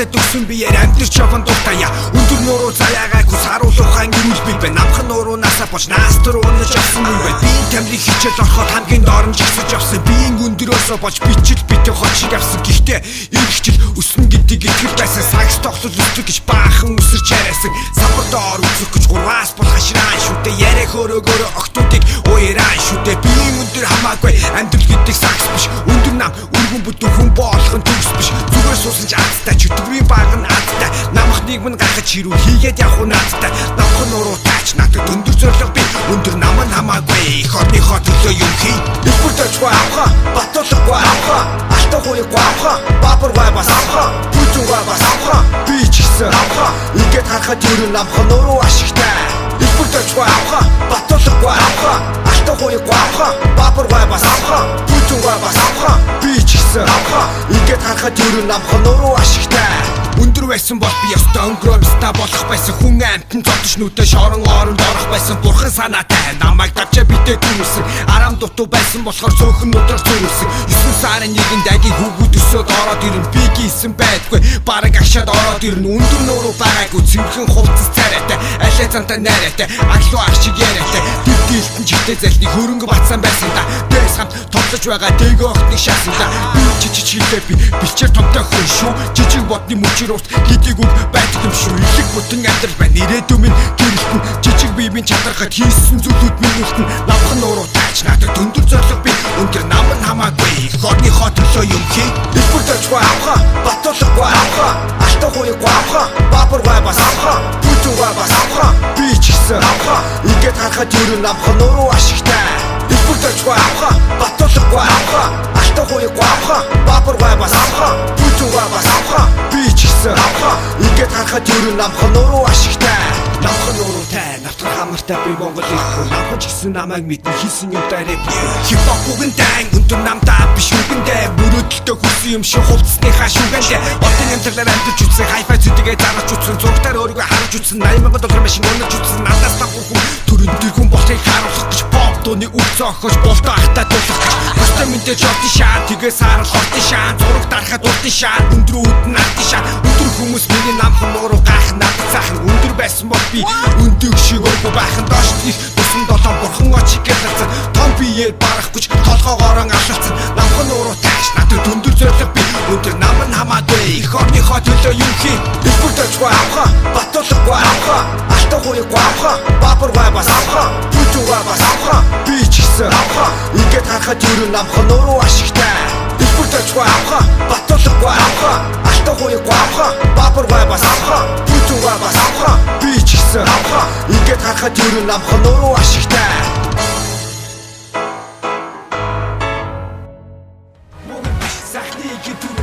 надад өгсөн биеэр амьдрч яван дуртая. Өндөр нуруу заяагаагүй саруулуухан гэрүүл би байна. Намхан нуруунасаа болж наастар унаж авсан юм байна. Би тамирын хичээл ороход хамгийн доор нь жигсэж авсан. Биеийн өндөрөөсөө болж бичил битэн хочиг авсан. Гэхдээ эргэжил өснө гэдгийг итгэл байсан. Сакс тогтол үсдэг гэж баахан үсэрч яриасан. Самбардоор үсэх гэж гурваас бол хашраан шүтээ. Яриа хөрөөгөөрөө октодыг уяран шүтээ. Биеийн өндөр хамаагүй амьдрал гэдэг сакс биш. Өндөр нам өргөн бүтэн хүн болох нь төгс биш. Зүгээр суусан ч азтай чөтгөрийн баг нь азтай. Намх нийгэм нь гаргаж хэрүү хийгээд явах нь азтай. Намхан нуруу таач надад өндөр зориг би. Өндөр нам нь хамаагүй их орныхоо төлөө юм хий. Илбүртэйчгүй авха батуулахгүй авха. Алтан хуйгүй авха бабарвай бас авха. Бүжүүгай бас авха. Би ч гэсэн авха. Ингээд харахад ер нь намхан нуруу ашигтай. Илбүртэйчгүй авха батуулахгүй авха. Алтан хуйгүй авха бабарвай бас авха. Бүжүүгай бас авха. Би ч гэсэн авха. Ингээд харахад ер нь намхан нуруу ашигтай. Өндөр байсан бол би ёстой өнгөрөөмста болох байсан. Хүн амтэн зодож нүдэ шорон оронд орох байсан. Бурхан санаатай намайг давчаа битээ түнсэн. Арам дутуу байсан болохоор цөөхөн өдрөөр зүрсэн. 9 сарын 1-нд агийн хүүгүүд өсөөд ороод ирэн. Би гисэн байдгүй бараг агшаад ороод ирэн. Өндөр нуруу байгаагүй цэвэрхэн хувцас царайтай. Алей цантай найраатай аглуу ах шиг яриатай. Дэвтэлтэн жигтэй залны хөрөнгө батсан байсан да. Дэс хамт тоглож байгаа дээгөө охтны шаасан да. Би чичичилээ би бэлчээр томтой хүн шүү. Жижиг бодны мөчөр хийдэг үг байдаг юм шүү. Их бүтэн амьдрал байна ирээдүйн минь гэрэлтэн. Жижиг биеийн чадрахад хийсэн зүйлүүд минь үлдэн. Намхан нуруу тааж надад өндөр зориг би. Өндөр нам нь хамаагүй их орныхоо төлөө юм хий. Илбүртэйчгүй авха батуулахгүй авха. Алтан хуйгүй авха бабарвай бас авха. Бүжүүгай бас авха. Би ч гэсэн авха. Ингээд харахад ер нь намхан нуруу ашигтай. Илбүртэйчгүй авха батуулахгүй авха. Алтан хуйгүй авха бабарвай бас авха. Бүжүүгай бас авха. Би ч гэсэн авха. Ингээд харахад ер нь намхан нуруу ашигтай. Намхан нуруутай навтар хамартай би Монгол их хүн. Намхан ч гэсэн намайг мэдэн хийсэн юм даа рэп. Хипхоп үгэндээ өндөр намдаа биш үгэндээ. Мөрөдөлтөө хүссэн юм шиг хувцсныхаа шүгэндээ. Одын амтлагаар амьдч үтсэн хайфай зүдэгээ зарж үтсэн. Зургатаар өөрийгөө харж үтсэн. 80,000 доллар машин унаж үтсэн. Надаас давхар хүн төрөн дэргүн болохыг харуулах гэж pop дууны үг зөөхөж болтоо ахтай дуулах гэж. Хөстө мэдээж одын шаа тэгээ саарал хортын шаа. Зураг дарахад урдын шаа. Өндөр үүдэн ардын шаа. Өндөр хүмүүс миний намхан нуруу гайх надад цаахан. Өндөр байсан бол би өндөг шиг өргө байхын доош их тусан долоон бурхан очиг гэлцэн. Том биеэр барах гэж толгоогоороо алалцсан. Намхан нуруу тааш надад өндөр зориг би. Өндөр нам нь хамаагүй их орныхоо төлөө юм хий. Илбүртэйчгүй авха батуулахгүй авха. Алтан хуйгүй авха бабарвай бас авха. Бүжүүгай бас авха. Би ч гэсэн авха. Ингээд харахад ер нь намхан нуруу ашигтай. Илбүртэйчгүй авха батуулахгүй авха. Алтан хуйгүй авха бабарвай бас авха. Бүжүүгай бас авха. Би ч гэсэн авха. Ингээд харахад ер нь намхан нуруу ашигтай. Монгол биш сайхны гэдэг